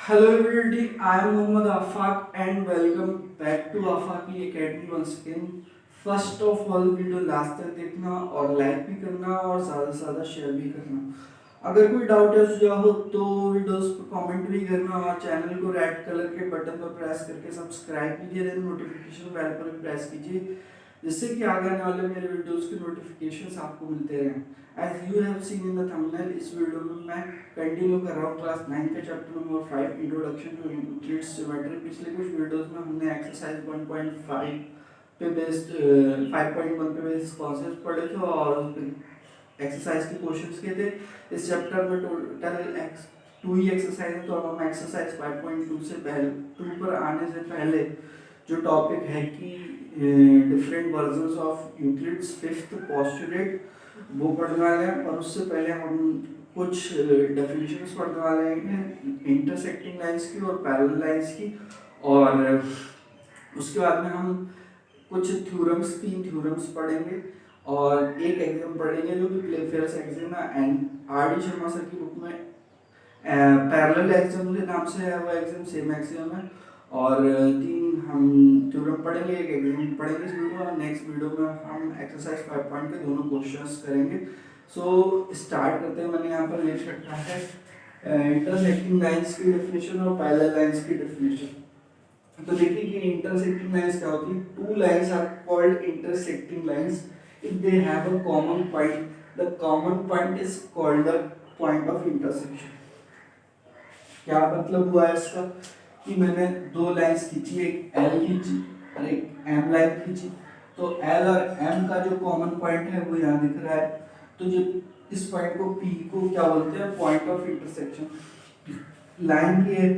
Hello everybody, I am Mohammad Afaq and welcome back to Afaqi Academy once again. First of all video last तक देखना और like भी करना और ज़्यादा से ज़्यादा शेयर भी करना। अगर कोई डाउट या सुझाव हो तो वीडियोस पर कमेंट भी करना और चैनल को रेड कलर के बटन पर प्रेस करके सब्सक्राइब कीजिए, देन नोटिफिकेशन बेल पर भी प्रेस कीजिए जिससे कि आगे आने वाले मेरे वीडियोस के नोटिफिकेशंस आपको मिलते रहें। As you have seen in the thumbnail, इस वीडियो में मैं कंटिन्यू कर रहा हूँ क्लास 9 के chapter number 5 introduction to Euclid's geometry. पिछले कुछ वीडियोस में हमने एक्सरसाइज 1.5 पे बेस्ड 5.1 पे बेस्ड कॉन्सेप्ट पढ़े थे और एक्सरसाइज के क्वेश्चंस के थे। इस चैप्टर में टोटल 2 ही एक्सरसाइज है, तो अब हम एक्सरसाइज 5.2 से पहले 2 पर आने से पहले जो टॉपिक है कि different versions of Euclid's fifth postulate वो पढ़ने वाले हैं। और उससे पहले हम कुछ डेफिनेशंस पढ़ने वाले हैं इंटरसेक्टिंग लाइंस की और पैरेलल लाइंस की, और उसके बाद में हम कुछ थ्योरम्स 3 थ्योरम्स पढ़ेंगे और एक एग्जाम पढ़ेंगे जो कि प्लेफेयर्स एग्जाम है and R D Sharma sir की बुक में पैरेलल एग्जाम के नाम से है, वो एग्जाम सेम एग्जाम है। और 3 हम थ्योरम पढ़ेंगे, एक एग्जाम पढ़ेंगे इस वीडियो में। नेक्स्ट वीडियो में हम एक्सरसाइज 5 पॉइंट के दोनों क्वेश्चंस करेंगे। सो स्टार्ट करते हैं। मैंने यहाँ पर लिख रखा है इंटरसेक्टिंग लाइंस की डेफिनेशन और पैरेलल लाइंस की डेफिनेशन। तो देखिए कि इंटरसेक्टिंग लाइंस क्या होती है। Two lines are called intersecting lines if they have a common point, the common point is called the point of intersection. क्या मतलब हुआ इसका कि मैंने 2 लाइंस खींची, एक एल खींची और एक एम लाइन खींची, तो एल और एम का जो कॉमन पॉइंट है वो यहाँ दिख रहा है। तो जो इस पॉइंट को पी को क्या बोलते हैं, पॉइंट ऑफ इंटरसेक्शन। लाइन के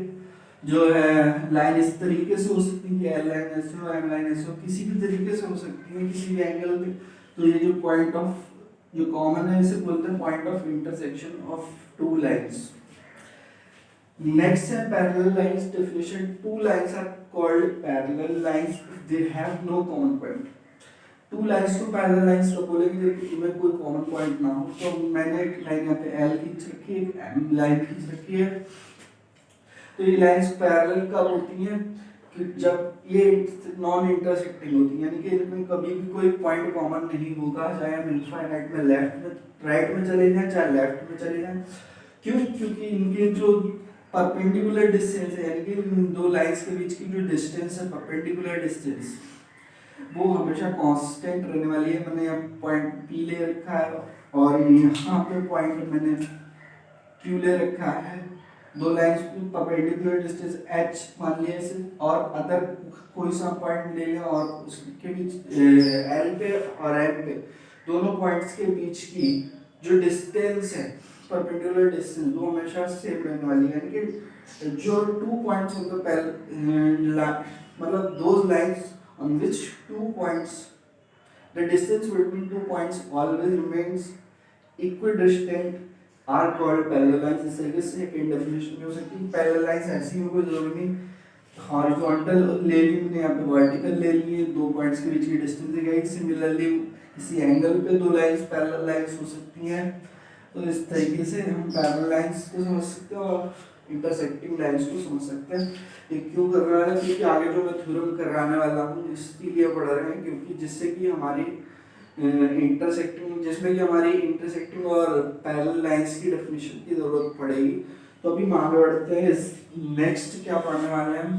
जो है लाइन इस तरीके से हो सकती है, एल लाइन ऐसे हो, एम लाइन ऐसे हो, किसी भी तरीके से हो सकती है किसी भी एंगल पे। तो ये जो पॉइंट ऑफ जो कॉमन है इसे बोलते हैं point of intersection of 2 lines. Next है parallel lines definition. 2 lines are called parallel lines if they have no common point. 2 lines को parallel lines कब बोलेंगे जब इनमें कोई common point ना हो। तो मैंने एक लाइन यहाँ पे L खींच रखी है, एक M लाइन खींच रखी है। तो ये लाइंस पैरेलल कब होती हैं कि जब ये नॉन इंटरसेक्टिंग होती है, यानी कि इनमें कभी भी कोई पॉइंट कॉमन नहीं होगा, चाहे हम इनफाइनाइट में लेफ्ट में राइट में चले जाएं चाहे लेफ्ट में चले जाएं। क्यों? क्योंकि इनके जो परपेंडिकुलर डिस्टेंस है, यानी कि इन 2 लाइंस के बीच की जो डिस्टेंस है परपेंडिकुलर डिस्टेंस, वो हमेशा कांस्टेंट रहने वाली है। मैंने यहाँ पॉइंट पी ले रखा है और यहाँ पे पॉइंट मैंने क्यू ले रखा है। 2 लाइंस की परपेंडिकुलर डिस्टेंस एच मान लिया इसे, और अदर कोई सा पॉइंट ले लें और उसके बीच एल पे और एम पे दोनों पॉइंट्स के बीच की जो डिस्टेंस है परपेंडिकुलर डिस्टेंस वो हमेशा सेम रहने वाली है। यानी कि जो 2 पॉइंट्स होते हैं मतलब those lines on which 2 points the distance between 2 points always remains equidistant are called parallel lines. इस तरीके से एक डेफिनेशन में हो सकती है। पैरेलल लाइंस ऐसी हो कोई जरूरी नहीं हॉरिजॉन्टल ले ली, मैंने यहाँ पे वर्टिकल ले लिए, 2 पॉइंट्स के बीच की डिस्टेंस दी गई। सिमिलरली किसी एंगल पे 2 लाइंस पैरेलल लाइंस हो सकती हैं। तो इस तरीके से हम पैरेलल लाइंस को समझ सकते हैं और इंटरसेक्टिंग लाइंस को समझ सकते हैं। ये क्यों कर रहा है, क्योंकि आगे जो मैं थ्योरम कराने वाला हूँ इसलिए पढ़ रहे हैं, क्योंकि जिससे कि हमारी इंटरसेक्टिंग जिसमें कि हमारी इंटरसेक्टिंग और पैरेलल लाइंस की डेफिनेशन की जरूरत पड़ेगी। तो अभी हम आगे बढ़ते हैं। नेक्स्ट क्या पढ़ने वाले हैं,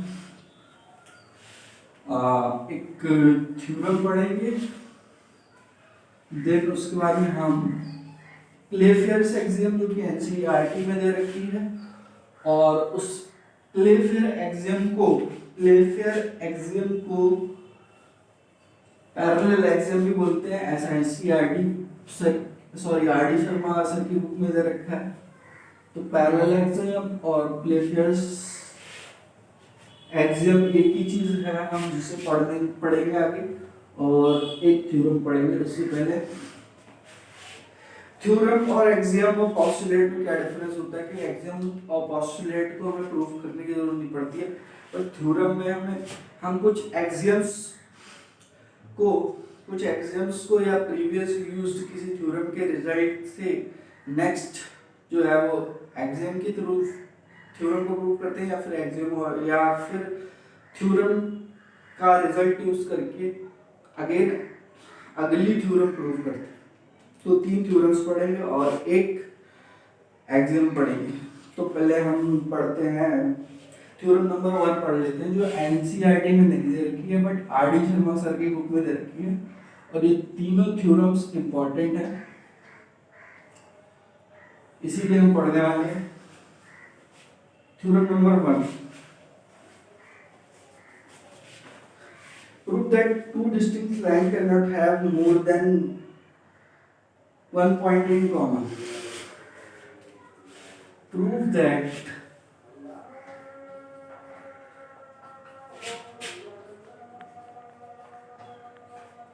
एक थ्योरम पढ़ेंगे, देन उसके बाद में हम प्लेफेयर्स एक्सियम जो कि एनसीईआरटी में दे रखी है, और उस प्लेफेयर एक्सियम को पैरेलल एक्सियम भी बोलते हैं, ऐसा NCERT sorry R D Sharma sir की बुक में दे रखा है। तो पैरेलल एक्सियम और प्लेफेयर्स एक्सियम एक ही चीज है, हम जिसे पढ़ेंगे आगे, और एक थ्योरम पढ़ेंगे। उससे पहले थ्योरम और एक्सियम और पोस्टुलेट में क्या डिफरेंस होता है कि एक्सियम और पोस्टुलेट को हमें प्रूव करने की जरूरत नहीं पड़ती है, पर थ्योरम में हम कुछ एक्सियम्स को या प्रीवियस यूज्ड किसी थ्योरम के रिजल्ट से नेक्स्ट जो है वो एक्सियम के थ्रू थ्योरम को प्रूव करते हैं या फिर एक्सियम या फिर थ्योरम का रिजल्ट यूज करके अगेन अगली थ्योरम प्रूव करते हैं। तो 3 थ्योरम्स पढ़ेंगे और एक एक्सियम पढ़ेंगे। तो पहले हम पढ़ते हैं थ्योरम नंबर 1 पढ़ लेते हैं, जो एनसीईआरटी में नहीं दे रखी है but R D Sharma sir की बुक में दे रखी है, और ये तीनों थ्योरम्स इंपॉर्टेंट है, इसीलिए हम पढ़ने वाले हैं। Theorem number 1, prove that two distinct lines cannot have more than one point in common. Prove that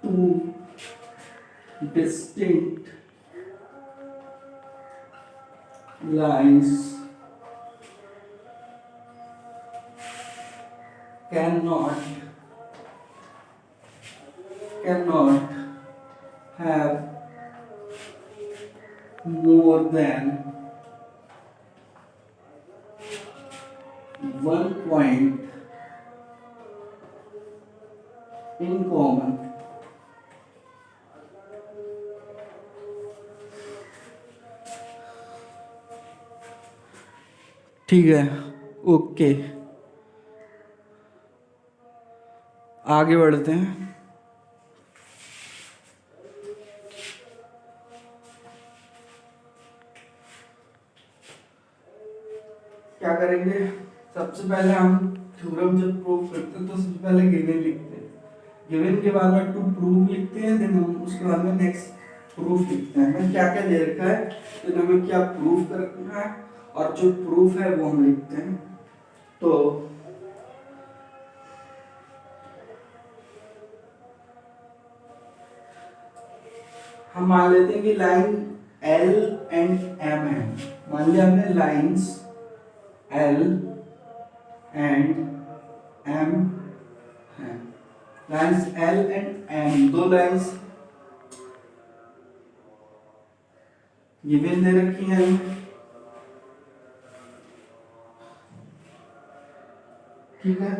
two distinct lines cannot have more than one point in common. ठीक है, ओके, आगे बढ़ते हैं। क्या करेंगे, सबसे पहले हम थ्योरम जब प्रूव करते हैं तो सबसे पहले गिवन लिखते हैं, गिवन के बाद में टू प्रूव लिखते हैं, देन हम उसके बाद में नेक्स्ट प्रूफ लिखते हैं। हमें क्या क्या दे रखा है, देन हमें क्या प्रूव करना है, और जो प्रूफ है वो हम लिखते हैं। तो हम मान लेते हैं कि लाइन L एंड M है। मान लिया हमने लाइंस L एंड M है, लाइंस L एंड M, दो लाइंस गिवन दे रखी है हमें, ठीक है।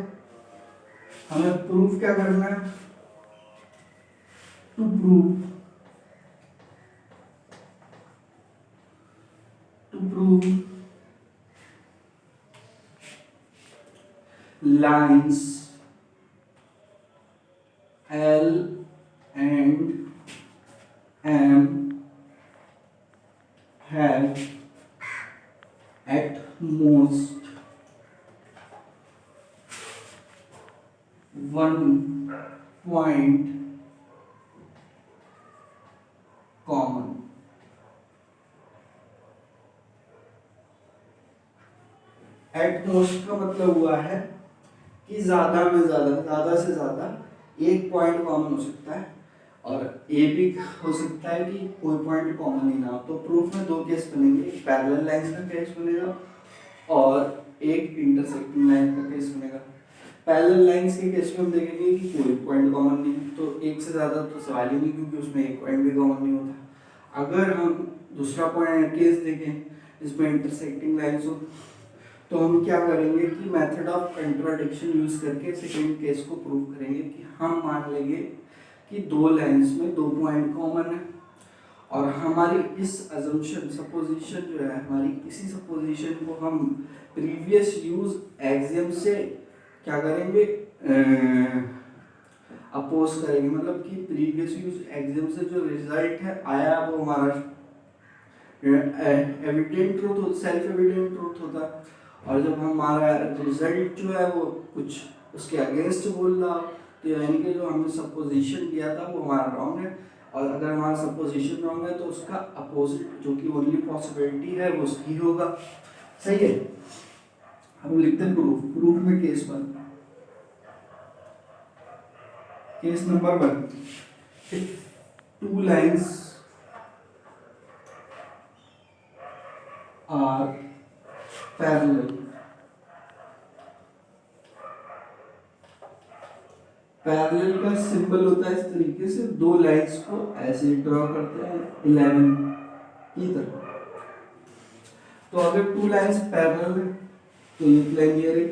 हमें प्रूफ क्या करना है, to prove lines L and M have at most one point common. At most का मतलब हुआ है कि ज्यादा में ज्यादा से ज्यादा एक पॉइंट कॉमन हो सकता है, और ये भी हो सकता है कि कोई पॉइंट कॉमन ही ना हो। तो प्रूफ में दो केस बनेंगे, एक पैरेलल लाइंस का केस बनेगा और एक इंटरसेक्टिंग लाइन का केस बनेगा। पैरेलल लाइंस के केस में हम देखेंगे कि कोई पॉइंट कॉमन नहीं है, तो एक से ज्यादा तो सवाल ही नहीं, क्योंकि उसमें एक पॉइंट भी कॉमन नहीं होता। अगर हम दूसरा पॉइंट केस देखें जिसमें इंटरसेक्टिंग लाइंस हो, तो हम क्या करेंगे कि मेथड ऑफ कंट्राडिक्शन यूज करके सेकंड केस को प्रूव करेंगे कि हम मान लेंगे कि दो लाइंस में दो पॉइंट कॉमन है, और हमारी इस अजम्पशन सपोजिशन जो है, हमारी इसी सपोजिशन को हम प्रीवियस यूज एक्सियम से क्या करेंगे, अपोज करेंगे। मतलब कि प्रीवियस यूज एक्सियम से जो रिजल्ट है आया वो हमारा evident truth, self evident truth होता है, और जब हमारा रिजल्ट जो है वो कुछ उसके अगेंस्ट बोल रहा हो, तो यानी कि जो हमने सपोजिशन दिया था वो हमारा रॉन्ग है, और अगर हमारा सपोजिशन रॉन्ग है तो उसका अपोजिट जो कि ओनली पॉसिबिलिटी है वो उसकी होगा। सही है। हम लिखते हैं प्रूफ में case 1, case number 1, two lines are parallel, parallel का सिंबल होता है इस तरीके से, दो लाइंस को ऐसे ड्रॉ करते हैं 11 की तरह। तो अगर टू लाइंस पैरेलल है तो एक लाइन ये रही,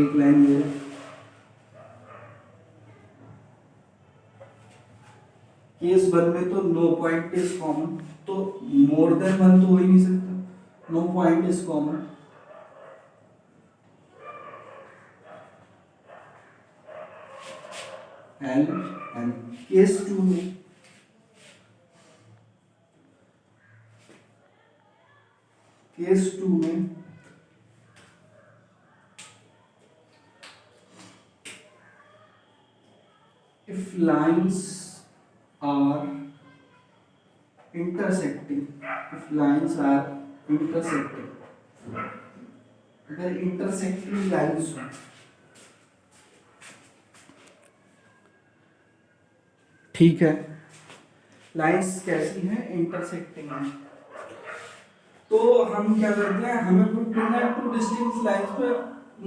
एक लाइन ये रही। केस 1 में तो नो पॉइंट इज कॉमन, तो मोर देन 1 तो हो ही नहीं सकता, no point is common. L M. Case 2 में if lines are intersecting, अगर इंटरसेक्टिंग लाइन्स हो, ठीक है, लाइन्स कैसी हैं, इंटरसेक्टिंग है, तो हम क्या करते हैं, हमें प्रूव करना है टू डिस्टिंक्ट लाइन्स पे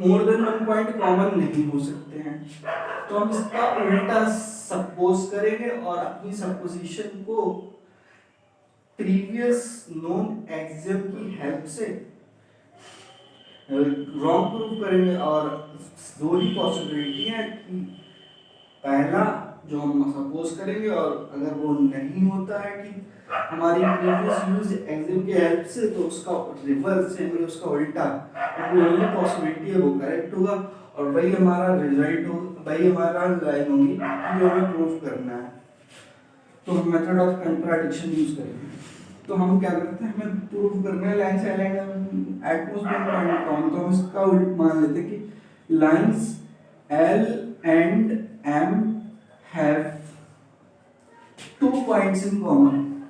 मोर देन 1 पॉइंट कॉमन नहीं हो सकते हैं, तो हम इसका उल्टा सपोज करेंगे और अपनी सपोजिशन को प्रीवियस नोन एक्सियम की हेल्प से रॉन्ग प्रूव करेंगे। और दो ही पॉसिबिलिटी है कि पहला जो हम सपोज करेंगे और अगर वो नहीं होता है कि हमारी प्रीवियस यूज एक्सियम की हेल्प से, तो उसका रिवर्स से उसका उल्टा, वो ओनली पॉसिबिलिटी है वो करेक्ट होगा और वही हमारा रिजल्ट होगा, वही हमारा लाइन होगी जो हमें प्रूव करना है। तो हम मेथड ऑफ कंट्राडिक्शन यूज करेंगे। तो हम क्या करते हैं, हमें प्रूव करना है लाइन से लाइन एटमॉस्फेयर पॉइंट कौन, तो हम इसका उल्टा मान लेते हैं कि lines L and M have 2 points in common.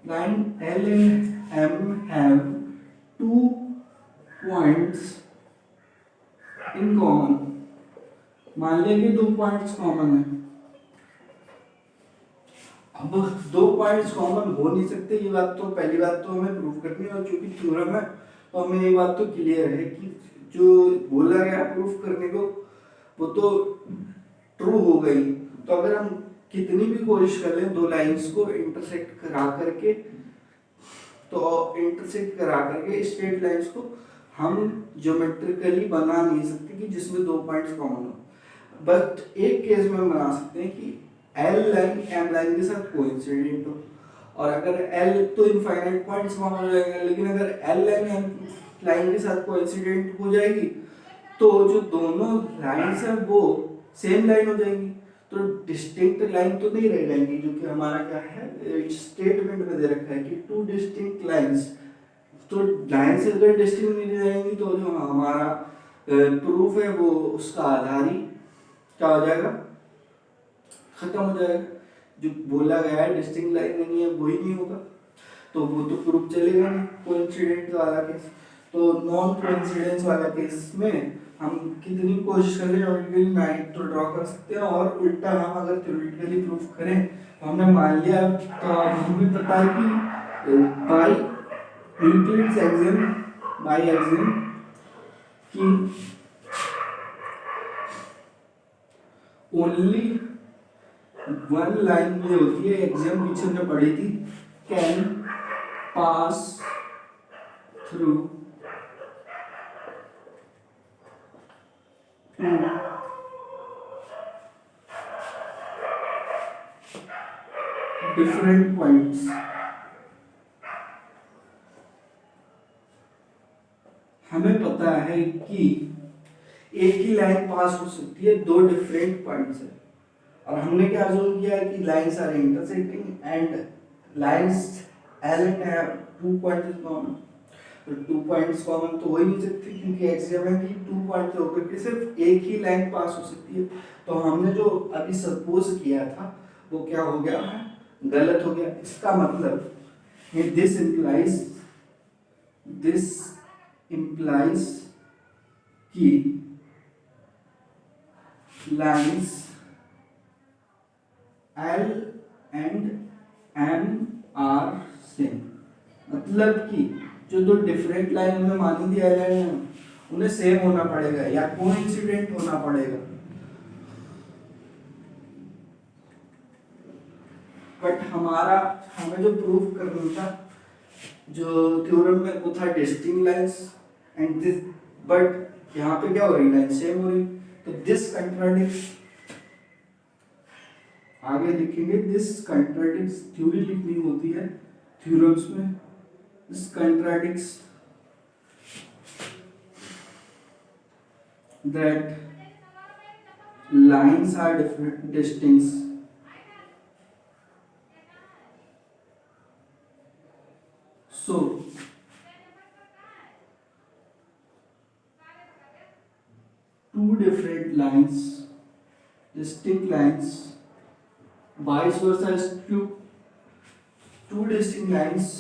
Line L and M have 2 points in common. मान लिया कि 2 पॉइंट्स कॉमन है। अब 2 पॉइंट्स कॉमन हो नहीं सकते, ये बात तो पहली बात तो हमें प्रूव करनी है, और चूंकि थ्योरम है तो हमें ये बात तो क्लियर है कि जो बोला गया प्रूफ करने को वो तो ट्रू हो गई। तो अगर हम कितनी भी कोशिश कर लें दो लाइंस को इंटरसेक्ट करा करके, तो इंटरसेक्ट करा करके स्ट्रेट लाइंस को हम ज्योमेट्रिकली बना नहीं सकते कि जिसमें 2 पॉइंट्स कॉमन हो। बट एक केस में हम बना सकते हैं कि L लाइन M लाइन के साथ कोइंसिडेंट हो, और अगर L तो इनफाइनाइट पॉइंट्स कॉमन हो जाएंगे, लेकिन अगर L लाइन M लाइन के साथ कोइंसिडेंट हो जाएगी तो जो दोनों लाइंस हैं वो सेम लाइन हो जाएंगी, तो डिस्टिंक्ट लाइन तो नहीं रह जाएंगी, जो कि हमारा क्या है स्टेटमेंट में दे रखा है कि 2 डिस्टिंक्ट लाइंस। तो लाइन से अगर डिस्टिंक्ट नहीं रह जाएंगी तो जो हमारा प्रूफ है वो उसका आधार ही क्या हो जाएगा, खत्म हो जाएगा। जो बोला गया है डिस्टिंक्ट लाइन नहीं है वो ही नहीं होगा, तो वो तो प्रूफ चलेगा नहीं कोइंसिडेंट वाला केस। तो नॉन कोइंसिडेंस वाला केस में हम कितनी कोशिश करें थ्योरेटिकली नाइट तो ड्रॉ कर सकते हैं, और उल्टा हम अगर थ्योरेटिकली प्रूफ करें तो हमने मान लिया, तो अब हमें पता है कि by Euclid's axiom, by axiom कि ओनली वन लाइन ये होती है, एक्सियम पीछे हमने पढ़ी थी, can pass through different points. हमें पता है कि एक ही लाइन पास हो सकती है 2 डिफरेंट पॉइंट्स से, और हमने क्या अज्यूम किया है कि lines are intersecting and lines L and M 2 points common. तो 2 पॉइंट्स कॉमन तो हो ही नहीं सकते, क्योंकि एक्सियम है कि 2 पॉइंट होकर के सिर्फ एक ही लाइन पास हो सकती है। तो हमने जो अभी सपोज किया था वो क्या हो गया है, गलत हो गया। इसका मतलब दिस implies कि lines L and M are same, मतलब कि जो 2 डिफरेंट लाइन में मानी थी L एंड M उन्हें सेम होना पड़ेगा या कोइंसिडेंट होना पड़ेगा। बट हमें जो प्रूफ करना था, जो थ्योरम में वो था डिस्टिंक्ट लाइंस एंड बट यहाँ पे क्या हो रही, लाइन सेम हो रही, तो दिस कंट्राडिक्स, आगे लिखेंगे दिस कंट्राडिक्स, थ्योरी लिखनी होती है थ्योरम्स में, this contradicts that lines are different distinct, so two different lines, distinct lines, vice versa is two distinct lines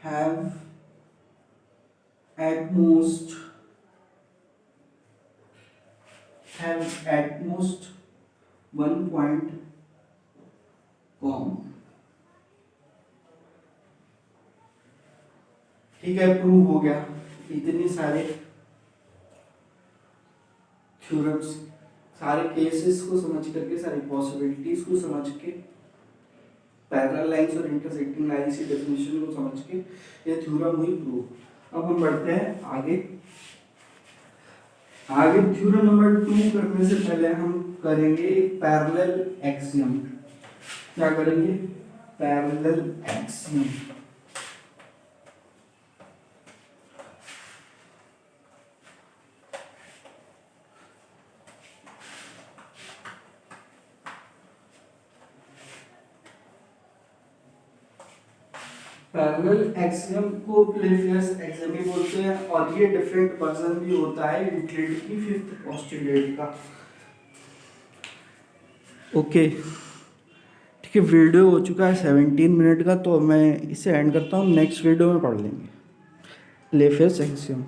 have at most one point common. ठीक है, प्रूव हो गया। इतनी सारे थ्योरम्स, सारे केसेस को समझ करके, सारी पॉसिबिलिटीज को समझ के, पैरेलल लाइंस और इंटरसेक्टिंग लाइंस की डेफिनेशन को समझ के ये थ्योरम हुई प्रूव। अब हम बढ़ते हैं आगे। थ्योरम नंबर 2 करने से पहले हम करेंगे पैरेलल एक्सियम। क्या करेंगे? Parallel axiom. पैरेलल एक्सियम को प्लेफियस एक्सियम भी बोलते हैं, और ये डिफरेंट वर्जन भी होता है यूक्लिड की फिफ्थ पोस्टुलेट का। ओके, ठीक है, वीडियो हो चुका है 17 मिनट का, तो मैं इसे एंड करता हूँ। नेक्स्ट वीडियो में पढ़ लेंगे प्लेफियस एक्सियम।